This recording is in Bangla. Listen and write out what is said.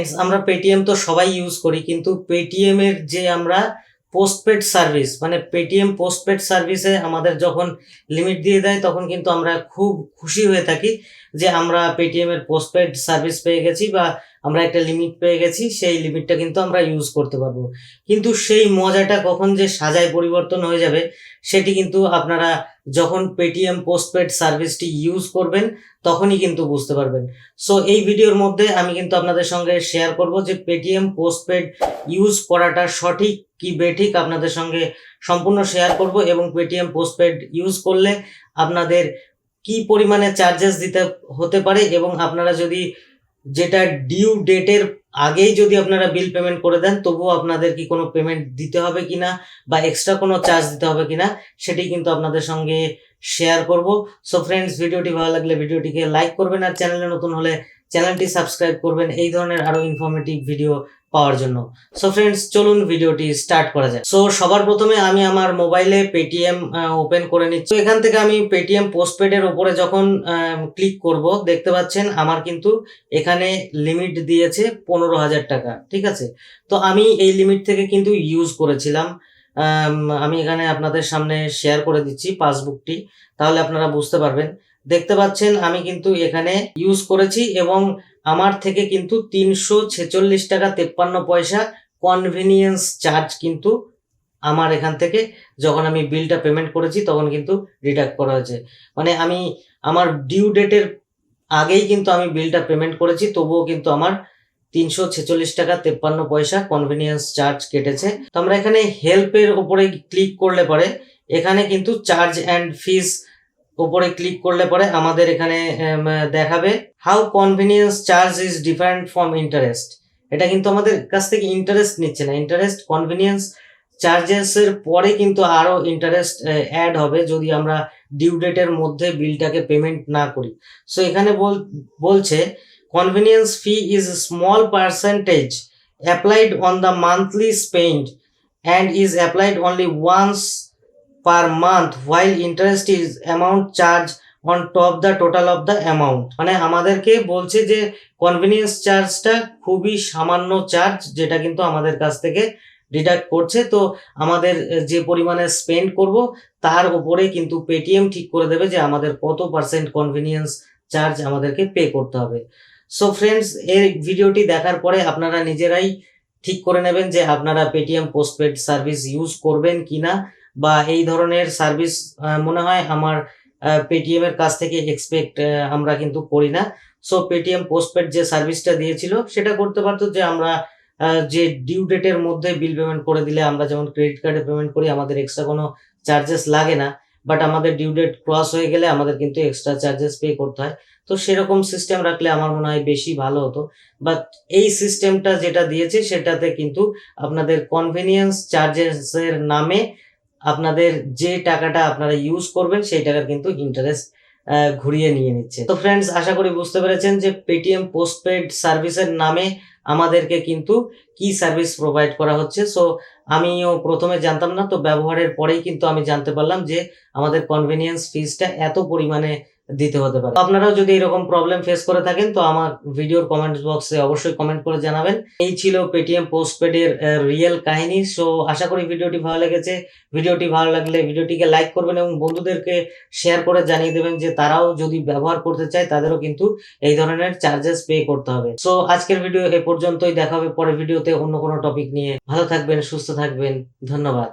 ফ্রেন্ডস, আমরা পেটিএম তো সবাই ইউজ করি, কিন্তু পেটিএম এর যে আমরা পোস্টপেড সার্ভিস মানে পেটিএম পোস্টপেড সার্ভিসে আমাদের যখন লিমিট দিয়ে দেয় তখন কিন্তু আমরা খুব খুশি হয়ে থাকি যে আমরা পেটিএম এর পোস্টপেড সার্ভিস পেয়ে গেছি বা আমরা একটা লিমিট পেয়ে গেছি, সেই লিমিটটা কিন্তু আমরা ইউজ করতে পারবো। কিন্তু সেই মজাটা কখন যে সাজায় পরিবর্তন হয়ে যাবে সেটি কিন্তু আপনারা যখন পেটিএম পোস্টপেড সার্ভিসটি ইউজ করবেন তখনই কিন্তু বুঝতে পারবেন। সো এই ভিডিওর মধ্যে আমি কিন্তু আপনাদের সঙ্গে শেয়ার করব যে পেটিএম পোস্টপেড ইউজ করাটা সঠিক কি বেঠিক আপনাদের সঙ্গে সম্পূর্ণ শেয়ার করব, এবং পেটিএম পোস্টপেড ইউজ করলে আপনাদের কি পরিমাণে চার্জেস দিতে হতে পারে, এবং আপনারা যদি যেটা ডিউ ডেটের আগেই যদি আপনারা বিল পেমেন্ট করে দেন তবুও আপনাদের কি কোনো পেমেন্ট দিতে হবে কিনা বা এক্সট্রা কোনো চার্জ দিতে হবে কিনা সেটি কিন্তু আপনাদের সঙ্গে শেয়ার করব। সো ফ্রেন্ডস, ভিডিওটি ভালো লাগলে ভিডিওটিকে লাইক করবেন, আর চ্যানেলে নতুন হলে চ্যানেলটি সাবস্ক্রাইব করবেন এই ধরনের আরো ইনফরমেটিভ ভিডিও পাওয়ার জন্য। সো ফ্রেন্ডস, চলুন ভিডিওটি স্টার্ট করা যায়। সো সবার প্রথমে আমি আমার মোবাইলে পেটিএম ওপেন করে নিচ্ছি। তো এখান থেকে আমি পেটিএম পোস্টপেড এর উপরে যখন ক্লিক করব দেখতে পাচ্ছেন আমার কিন্তু এখানে লিমিট দিয়েছে 15,000 টাকা। ঠিক আছে, তো আমি এই লিমিট থেকে কিন্তু ইউজ করেছিলাম। আমি এখানে আপনাদের সামনে শেয়ার করে দিচ্ছি পাসবুকটি, তাহলে আপনারা বুঝতে পারবেন। দেখতে পাচ্ছেন আমি কিন্তু এখানে ইউজ করেছি এবং আমার থেকে কিন্তু 346 টাকা 53 পয়সা কনভিনিয়েন্স চার্জ কিন্তু আমার এখান থেকে যখন আমি বিলটা পেমেন্ট করেছি তখন কিন্তু ডিডাক্ট করা হয়েছে। মানে আমি আমার ডিউ ডেটের আগেই কিন্তু আমি বিলটা পেমেন্ট করেছি, তবুও কিন্তু আমার 346 টাকা 53 পয়সা কনভিনিয়েন্স চার্জ কেটেছে। তো আমরা এখানে হেল্পের উপরে ক্লিক করলে পরে এখানে কিন্তু চার্জ অ্যান্ড ফিস উপরে ক্লিক করলে পরে আমাদের এখানে দেখাবে how convenience charge is different from interest. এটা কিন্তু আমাদের কাছ থেকে ইন্টারেস্ট নিচ্ছে না, ইন্টারেস্ট কনভিনিয়েন্স চার্জেসের পরে কিন্তু আরো ইন্টারেস্ট অ্যাড হবে যদি আমরা ডিউ ডেটের মধ্যে বিলটাকে পেমেন্ট না করি। সো এখানে বলছে convenience fee is small percentage applied on the monthly spend and is applied only once per month while interest is amount charge on top the total of the amount। মানে আমাদেরকে বলছে যে কনভিনিয়েন্স চার্জটা খুবই সামান্য চার্জ, যেটা কিন্তু আমাদের কাছ থেকে ডিডাক্ট করছে। তো আমাদের যে পরিমাণে স্পেন্ড করব তার উপরে কিন্তু পেটিএম ঠিক করে দেবে যে আমাদের কত পার্সেন্ট কনভিনিয়েন্স চার্জ আমাদেরকে পে করতে হবে। সো ফ্রেন্ডস, এই ভিডিওটি দেখার পরে আপনারা নিজেরাই ঠিক করে নেবেন যে আপনারা পেটিএম পোস্টপেড সার্ভিস ইউজ করবেন কিনা, বা এই ধরনের সার্ভিস মনে হয় আমার পেটিএম এর কাছ থেকে এক্সপেক্ট আমরা কিন্তু করি না। সো পেটিএম পোস্টপেড যে সার্ভিসটা দিয়েছিল সেটা করতে পারতো যে আমরা যে ডিউ ডেটের মধ্যে বিল পেমেন্ট করে দিলে আমরা যেমন ক্রেডিট কার্ডে পেমেন্ট করি আমাদের এক্সট্রা কোনো চার্জেস লাগে না, বাট আমাদের ডিউ ডেট ক্রস হয়ে গেলে আমাদের কিন্তু এক্সট্রা চার্জেস পে করতে হয়। তো সেরকম সিস্টেম রাখলে আমার মনে হয় বেশি ভালো হতো। বাট এই সিস্টেমটা যেটা দিয়েছে সেটাতে কিন্তু আপনাদের কনভিনিয়েন্স চার্জেসের নামে আপনাদের যে টাকাটা আপনারা ইউজ করবেন সেই টাকার কিন্তু ইন্টারেস্ট ঘুরিয়ে নিয়ে নিচ্ছে। তো ফ্রেন্ডস, আশা করি বুঝতে পেরেছেন যে পেটিএম পোস্টপেড সার্ভিসের নামে আমাদেরকে কিন্তু কি সার্ভিস প্রোভাইড করা হচ্ছে। সো আমিও প্রথমে জানতাম না, তো ব্যবহারের পরেই কিন্তু আমি জানতে পারলাম যে আমাদের কনভিনিয়েন্স ফিসটা এত পরিমাণে দিতে হতে পারে। আপনারাও যদি এরকম প্রবলেম ফেস করে থাকেন তো আমার ভিডিওর কমেন্ট বক্সে অবশ্যই কমেন্ট করে জানাবেন। এই ছিল পেটিএম পোস্টপেড এর রিয়েল কাহিনী। সো আশা করি ভিডিওটি ভালো লেগেছে। ভিডিওটি ভালো লাগলে ভিডিওটিকে লাইক করবেন এবং বন্ধুদেরকে শেয়ার করে জানিয়ে দেবেন যে তারাও যদি ব্যবহার করতে চায় তাদেরও কিন্তু এই ধরনের চার্জেস পে করতে হবে। সো আজকের ভিডিও এ পর্যন্তই, দেখা হবে পরের ভিডিওতে অন্য কোনো টপিক নিয়ে। ভালো থাকবেন, সুস্থ থাকবেন, ধন্যবাদ।